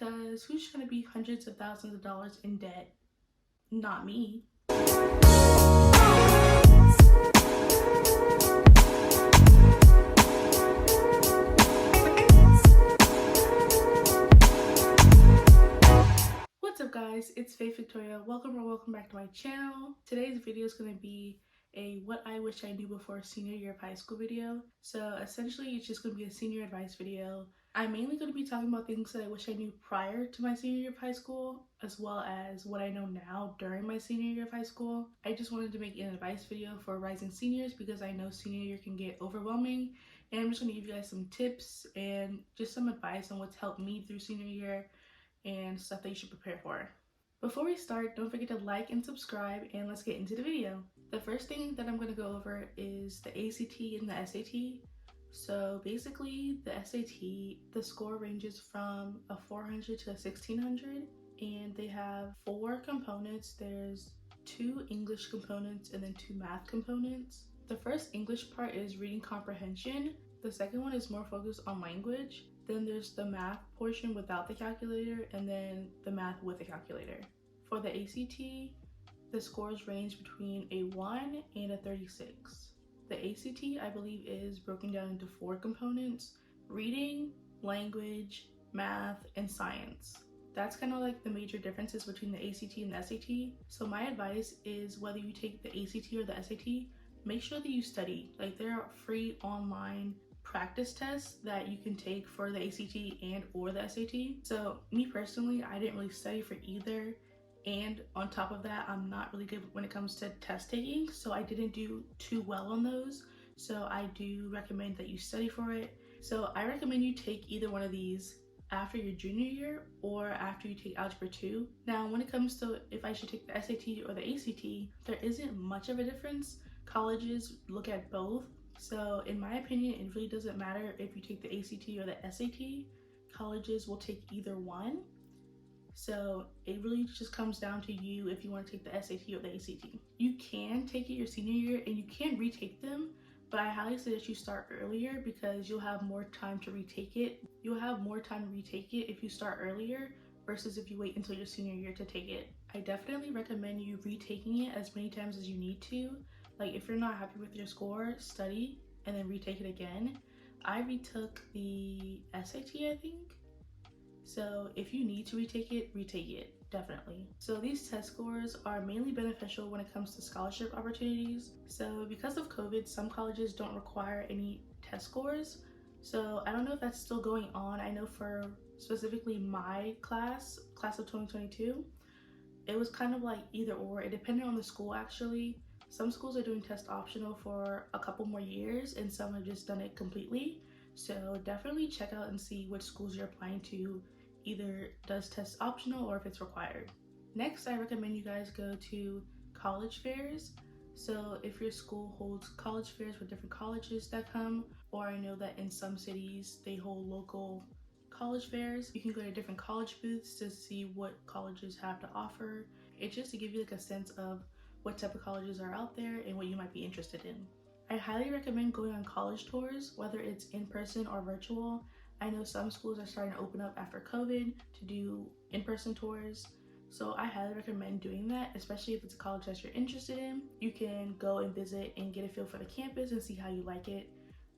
because who's going to be hundreds of thousands of dollars in debt? Not me. What's up guys, it's Faith Victoria. Welcome back to my channel. Today's video is going to be a what I wish I knew before senior year of high school video. So essentially it's just going to be a senior advice video. I'm mainly going to be talking about things that I wish I knew prior to my senior year of high school, as well as what I know now during my senior year of high school. I just wanted to make an advice video for rising seniors because I know senior year can get overwhelming, and I'm just going to give you guys some tips and just some advice on what's helped me through senior year and stuff that you should prepare for. Before we start, don't forget to like and subscribe, and let's get into the video. The first thing that I'm going to go over is the ACT and the SAT. So basically the SAT, the score ranges from a 400 to a 1600, and they have 4 components. There's 2 English components and then 2 math components. The first English part is reading comprehension. The second one is more focused on language. Then there's the math portion without the calculator, and then the math with the calculator. For the ACT, the scores range between a 1 and a 36. The ACT, I believe, is broken down into 4 components: reading, language, math, and science. That's kind of like the major differences between the ACT and the SAT. So my advice is, whether you take the ACT or the SAT, make sure that you study. Like, there are free online practice tests that you can take for the ACT and or the SAT. So me personally, I didn't really study for either, and on top of that, I'm not really good when it comes to test taking, so I didn't do too well on those. So I do recommend that you study for it. So I recommend you take either one of these after your junior year or after you take Algebra 2. Now, when it comes to if I should take the SAT or the ACT, there isn't much of a difference. Colleges look at both. So in my opinion, it really doesn't matter if you take the ACT or the SAT. Colleges will take either one. So it really just comes down to you if you want to take the SAT or the ACT. You can take it your senior year and you can retake them, but I highly suggest you start earlier because you'll have more time to retake it. You'll have more time to retake it if you start earlier versus if you wait until your senior year to take it. I definitely recommend you retaking it as many times as you need to. Like, if you're not happy with your score, study and then retake it again. I retook the SAT, I think. So if you need to retake it, definitely. So these test scores are mainly beneficial when it comes to scholarship opportunities. So because of COVID, some colleges don't require any test scores. So I don't know if that's still going on. I know for specifically my class of 2022, it was kind of like either or. It depended on the school actually. Some schools are doing test optional for a couple more years, and some have just done it completely. So definitely check out and see which schools you're applying to either does test optional or if it's required. Next, I recommend you guys go to college fairs. So if your school holds college fairs with different colleges that come, or I know that in some cities they hold local college fairs, you can go to different college booths to see what colleges have to offer. It's just to give you like a sense of what type of colleges are out there and what you might be interested in. I highly recommend going on college tours, whether it's in person or virtual. I know some schools are starting to open up after COVID to do in-person tours. So I highly recommend doing that, especially if it's a college that you're interested in. You can go and visit and get a feel for the campus and see how you like it.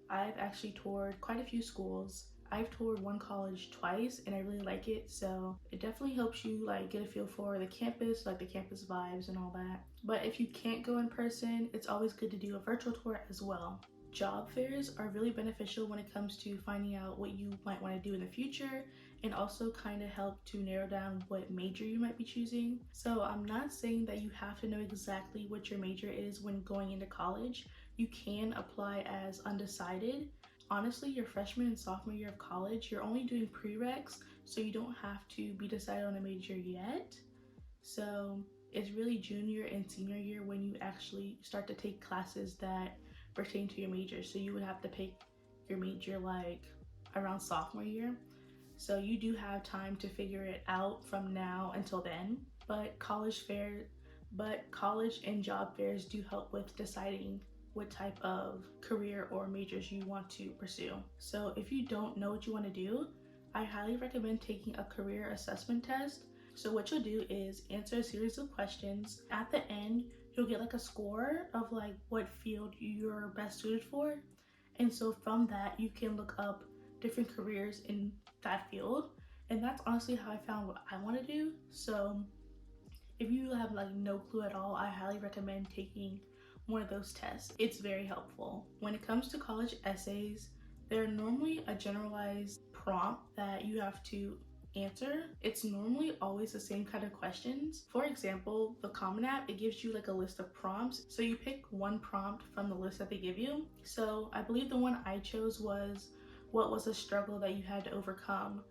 I've actually toured quite a few schools. I've toured one college twice and I really like it, so it definitely helps you like get a feel for the campus, like the campus vibes and all that. But if you can't go in person, it's always good to do a virtual tour as well. Job fairs are really beneficial when it comes to finding out what you might want to do in the future, and also kind of help to narrow down what major you might be choosing. So I'm not saying that you have to know exactly what your major is when going into college. You can apply as undecided. Honestly, your freshman and sophomore year of college, you're only doing prereqs, so you don't have to be decided on a major yet. So it's really junior and senior year when you actually start to take classes that pertain to your major. So you would have to pick your major like around sophomore year. So you do have time to figure it out from now until then. But college and job fairs do help with deciding what type of career or majors you want to pursue. So if you don't know what you want to do, I highly recommend taking a career assessment test. So what you'll do is answer a series of questions. At the end, you'll get like a score of like what field you're best suited for. And so from that, you can look up different careers in that field. And that's honestly how I found what I want to do. So if you have like no clue at all, I highly recommend taking one of those tests. It's very helpful. When it comes to college essays, they're normally a generalized prompt that you have to answer. It's normally always the same kind of questions. For example, the Common App, it gives you like a list of prompts. So you pick one prompt from the list that they give you. So I believe the one I chose was, what was a struggle that you had to overcome?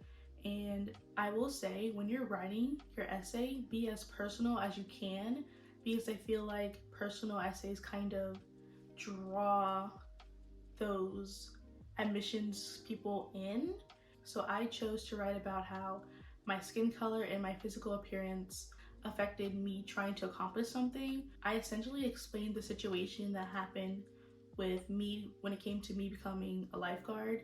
And I will say, when you're writing your essay, be as personal as you can, because I feel like personal essays kind of draw those admissions people in. So I chose to write about how my skin color and my physical appearance affected me trying to accomplish something. I essentially explained the situation that happened with me when it came to me becoming a lifeguard.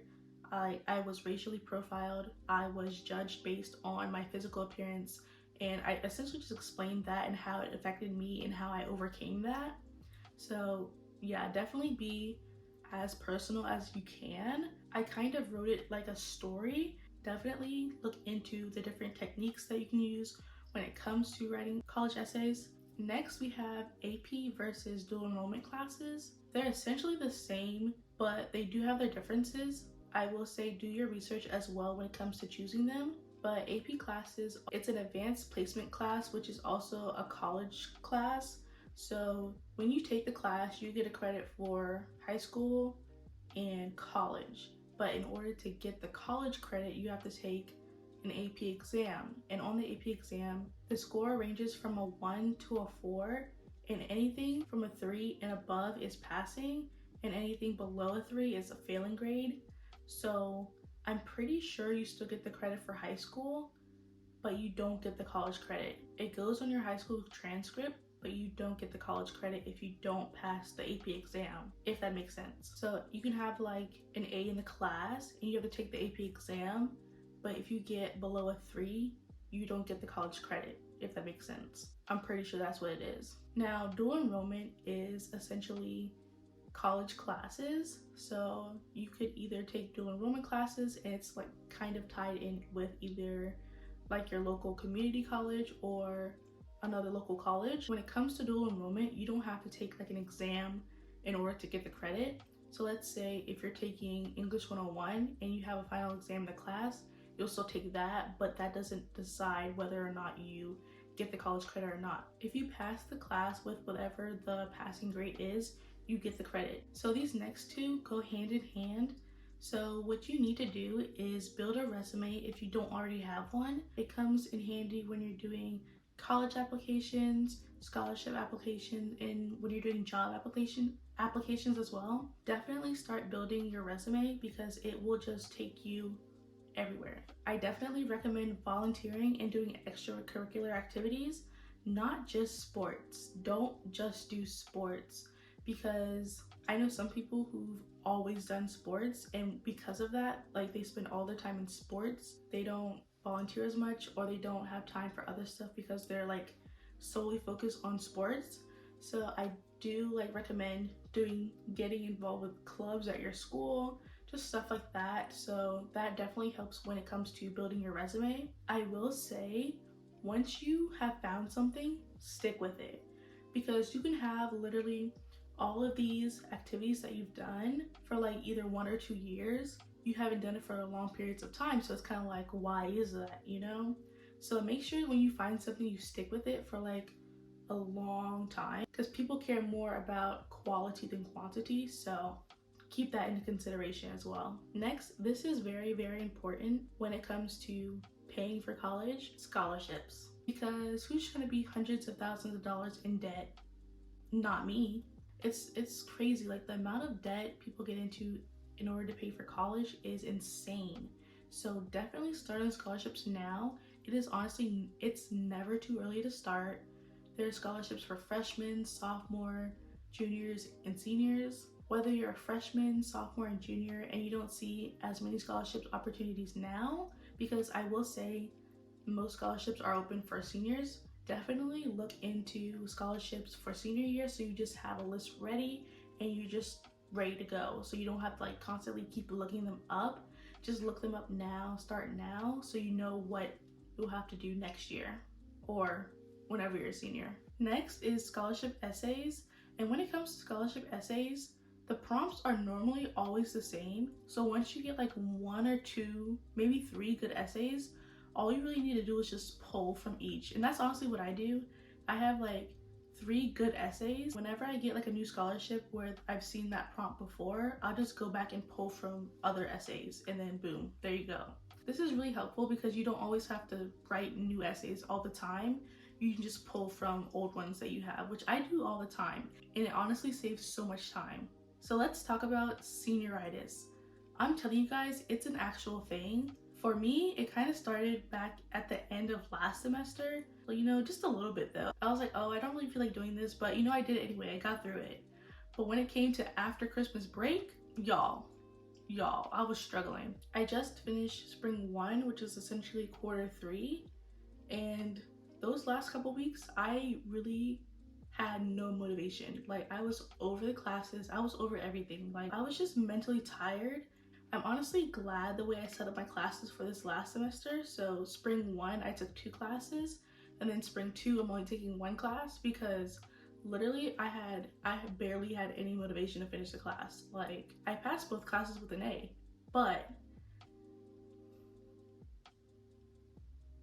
I was racially profiled. I was judged based on my physical appearance, and I essentially just explained that and how it affected me and how I overcame that. So yeah, definitely be as personal as you can. I kind of wrote it like a story. Definitely look into the different techniques that you can use when it comes to writing college essays. Next, we have AP versus dual enrollment classes. They're essentially the same, but they do have their differences. I will say do your research as well when it comes to choosing them. But AP classes, it's an advanced placement class, which is also a college class. So when you take the class, you get a credit for high school and college. But in order to get the college credit, you have to take an AP exam. And on the AP exam, the score ranges from a 1 to a 4, and anything from a 3 and above is passing, and anything below a 3 is a failing grade. So I'm pretty sure you still get the credit for high school, but you don't get the college credit. It goes on your high school transcript, but you don't get the college credit if you don't pass the AP exam, if that makes sense. So you can have like an A in the class and you have to take the AP exam, but if you get below a 3, you don't get the college credit, if that makes sense. I'm pretty sure that's what it is. Now, dual enrollment is essentially college classes. So you could either take dual enrollment classes, and it's like kind of tied in with either like your local community college or another local college. When it comes to dual enrollment, you don't have to take like an exam in order to get the credit. So let's say if you're taking English 101 and you have a final exam in the class, you'll still take that, but that doesn't decide whether or not you get the college credit or not. If you pass the class with whatever the passing grade is, you get the credit. So these next two go hand in hand. So what you need to do is build a resume if you don't already have one. It comes in handy when you're doing college applications, scholarship applications, and when you're doing job applications as well. Definitely start building your resume because it will just take you everywhere. I definitely recommend volunteering and doing extracurricular activities, not just sports. Don't just do sports, because I know some people who've always done sports, and because of that, like they spend all their time in sports. They don't volunteer as much, or they don't have time for other stuff because they're like solely focused on sports. So I do like recommend getting involved with clubs at your school, just stuff like that. So that definitely helps when it comes to building your resume. I will say, once you have found something, stick with it, because you can have literally all of these activities that you've done for like either 1 or 2 years. You haven't done it for long periods of time, so it's kind of like, why is that, you know? So make sure when you find something, you stick with it for like a long time, because people care more about quality than quantity. So keep that into consideration as well. Next, this is very, very important when it comes to paying for college: scholarships. Because who's going to be hundreds of thousands of dollars in debt? Not me. It's crazy. Like the amount of debt people get into in order to pay for college is insane. So definitely start on scholarships now. It's never too early to start. There are scholarships for freshmen, sophomore, juniors, and seniors. Whether you're a freshman, sophomore, and junior and you don't see as many scholarship opportunities now, because I will say most scholarships are open for seniors. Definitely look into scholarships for senior year so you just have a list ready and you're just ready to go. So you don't have to like constantly keep looking them up. Just look them up now, start now, so you know what you'll have to do next year or whenever you're a senior. Next is scholarship essays. And when it comes to scholarship essays, the prompts are normally always the same. So once you get like 1 or 2, maybe 3 good essays, all you really need to do is just pull from each. And that's honestly what I do. I have like 3 good essays. Whenever I get like a new scholarship where I've seen that prompt before, I'll just go back and pull from other essays and then boom, there you go. This is really helpful because you don't always have to write new essays all the time. You can just pull from old ones that you have, which I do all the time, and it honestly saves so much time. So let's talk about senioritis. I'm telling you guys, it's an actual thing. For me, it kind of started back at the end of last semester. Well, you know, just a little bit though. I was like, oh, I don't really feel like doing this, but you know, I did it anyway. I got through it. But when it came to after Christmas break, y'all, I was struggling. I just finished spring 1, which is essentially quarter 3. And those last couple weeks, I really had no motivation. Like, I was over the classes, I was over everything. Like, I was just mentally tired. I'm honestly glad the way I set up my classes for this last semester. So spring 1, I took 2 classes, and then spring 2, I'm only taking 1 class because literally I barely had any motivation to finish the class. Like, I passed both classes with an A, but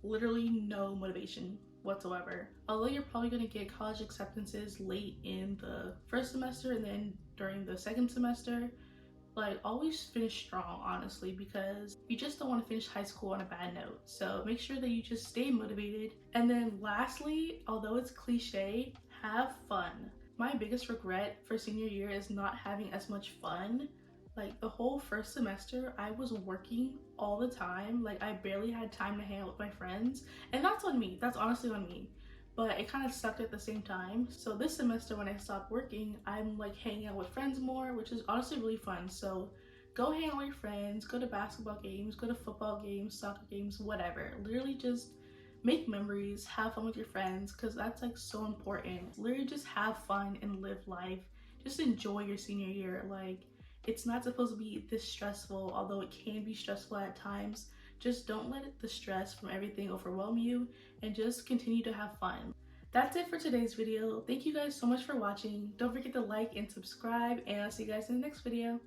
literally no motivation whatsoever. Although you're probably going to get college acceptances late in the first semester and then during the second semester, like, always finish strong, honestly, because you just don't want to finish high school on a bad note. So make sure that you just stay motivated. And then lastly, although it's cliche, have fun. My biggest regret for senior year is not having as much fun. Like, the whole first semester, I was working all the time. Like, I barely had time to hang out with my friends. And that's on me. That's honestly on me. But it kind of sucked at the same time. So this semester when I stopped working, I'm like hanging out with friends more, which is honestly really fun. So go hang out with your friends, go to basketball games, go to football games, soccer games, whatever. Literally just make memories, have fun with your friends, because that's like so important. Literally just have fun and live life. Just enjoy your senior year. Like, it's not supposed to be this stressful, although it can be stressful at times. Just don't let the stress from everything overwhelm you and just continue to have fun. That's it for today's video. Thank you guys so much for watching. Don't forget to like and subscribe, and I'll see you guys in the next video.